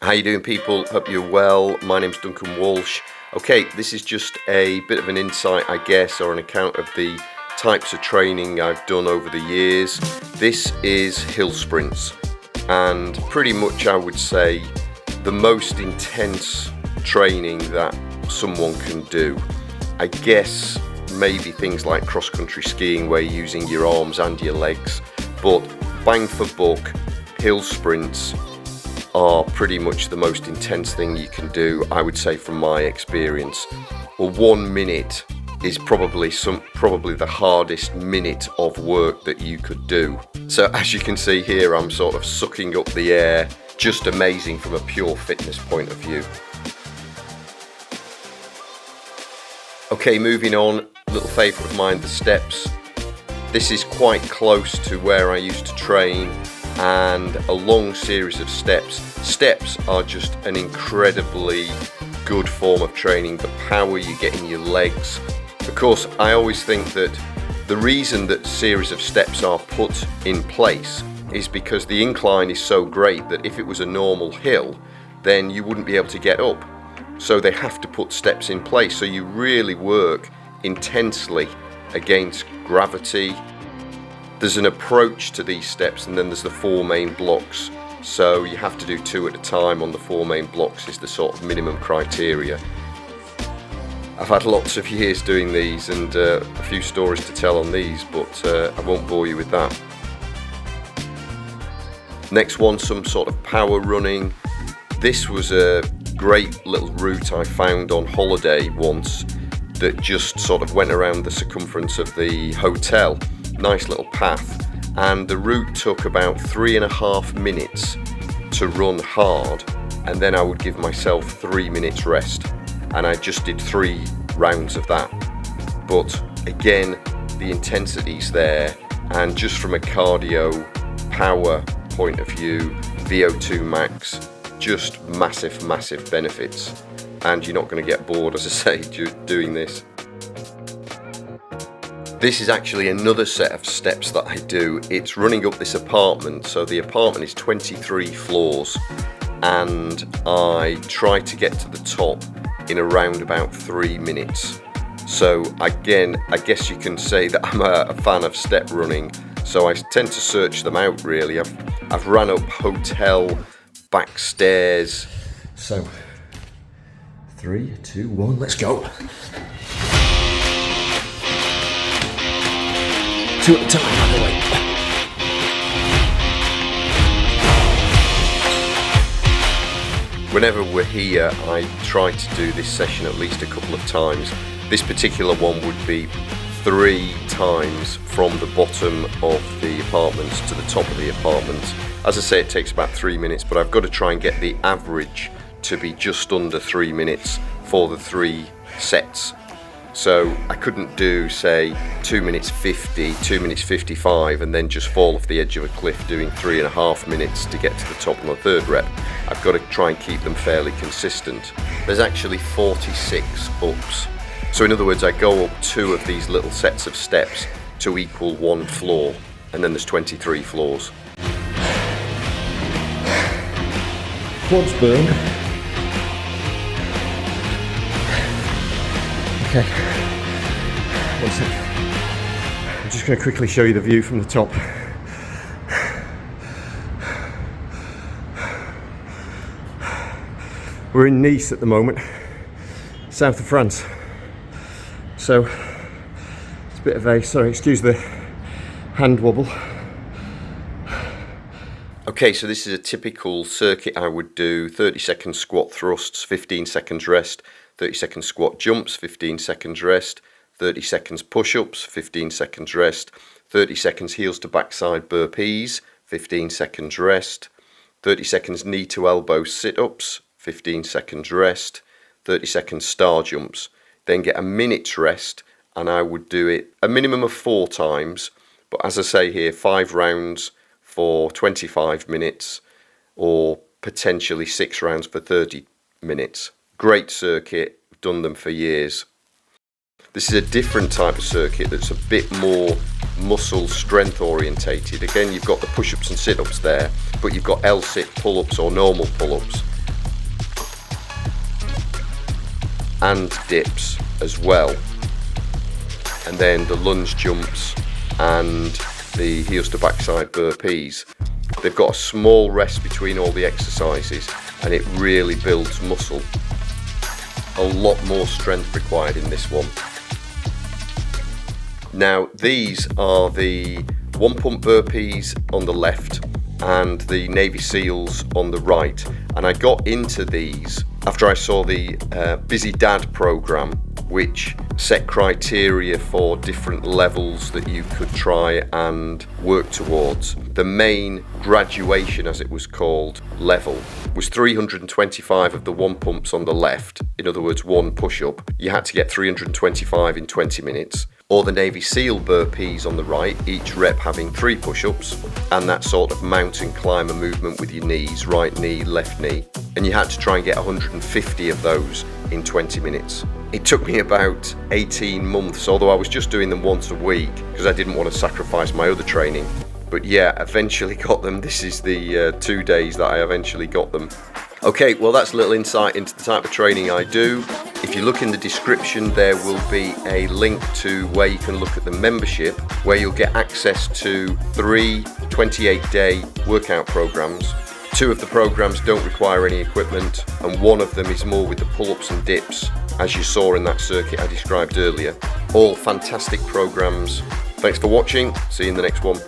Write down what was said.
How you doing, people? Hope you're well. My name's Duncan Walsh. Okay, this is just a bit of an insight, I guess, or an account of the types of training I've done over the years. This is hill sprints, and pretty much I would say the most intense training that someone can do. I guess maybe things like cross-country skiing where you're using your arms and your legs, but bang for buck, hill sprints are pretty much the most intense thing you can do, I would say, from my experience. Well, 1 minute is probably the hardest minute of work that you could do. So as you can see here, I'm sort of sucking up the air. Just amazing from a pure fitness point of view. Okay, moving on, a little favourite of mine, the steps. This is quite close to where I used to train, and a long series of steps. Steps are just an incredibly good form of training. The power you get in your legs. Of course, I always think that the reason that series of steps are put in place is because the incline is so great that if it was a normal hill, then you wouldn't be able to get up. So they have to put steps in place. So you really work intensely against gravity. There's an approach to these steps, and then there's the 4 main blocks. So you have to do 2 at a time on the 4 main blocks is the sort of minimum criteria. I've had lots of years doing these and a few stories to tell on these, but I won't bore you with that. Next one, some sort of power running. This was a great little route I found on holiday once that just sort of went around the circumference of the hotel. Nice little path, and the route took about 3.5 minutes to run hard, and then I would give myself 3 minutes rest, and I just did 3 rounds of that. But again, the intensity's there, and just from a cardio power point of view, VO2 max, just massive benefits, and you're not going to get bored, as I say, doing this. This is actually another set of steps that I do. It's running up this apartment. So the apartment is 23 floors, and I try to get to the top in around about 3 minutes. So again, I guess you can say that I'm a fan of step running. So I tend to search them out really. I've ran up hotel back stairs. So 3, 2, 1, let's go. 2 at a time, by the way. Whenever we're here, I try to do this session at least a couple of times. This particular one would be 3 times from the bottom of the apartments to the top of the apartments. As I say, it takes about 3 minutes, but I've got to try and get the average to be just under 3 minutes for the 3 sets. So I couldn't do, say, 2 minutes 50, 2 minutes 55, and then just fall off the edge of a cliff doing 3.5 minutes to get to the top on the 3rd rep. I've got to try and keep them fairly consistent. There's actually 46 ups. So in other words, I go up 2 of these little sets of steps to equal 1 floor, and then there's 23 floors. Quads burn. Okay, 1 sec. I'm just going to quickly show you the view from the top. We're in Nice at the moment, south of France. So it's a bit of a, sorry, excuse the hand wobble. Okay, so this is a typical circuit I would do. 30-second squat thrusts, 15 seconds rest. 30-second squat jumps, 15 seconds rest, 30 seconds push-ups, 15 seconds rest, 30 seconds heels to backside burpees, 15 seconds rest, 30 seconds knee to elbow sit-ups, 15 seconds rest, 30 seconds star jumps. Then get a minute's rest, and I would do it a minimum of 4 times, but as I say here, 5 rounds for 25 minutes, or potentially 6 rounds for 30 minutes. Great circuit, I've done them for years. This is a different type of circuit that's a bit more muscle strength orientated. Again, you've got the push-ups and sit-ups there, but you've got L-sit pull-ups or normal pull-ups. and dips as well. And then the lunge jumps and the heels to backside burpees. They've got a small rest between all the exercises and it really builds muscle. A lot more strength required in this one. Now these are the 1 pump burpees on the left and the Navy SEALs on the right, and I got into these after I saw the Busy Dad program, which set criteria for different levels that you could try and work towards. The main graduation, as it was called, level was 325 of the 1 pumps on the left, in other words 1 push-up. You had to get 325 in 20 minutes. Or the Navy SEAL burpees on the right, each rep having 3 push-ups, and that sort of mountain climber movement with your knees, right knee, left knee. And you had to try and get 150 of those in 20 minutes. It took me about 18 months, although I was just doing them once a week because I didn't want to sacrifice my other training. But yeah, eventually got them. This is the 2 days that I eventually got them. Okay, well that's a little insight into the type of training I do. If you look in the description, there will be a link to where you can look at the membership, where you'll get access to 3 28-day workout programs. 2 of the programs don't require any equipment, and 1 of them is more with the pull-ups and dips, as you saw in that circuit I described earlier. All fantastic programs. Thanks for watching. See you in the next one.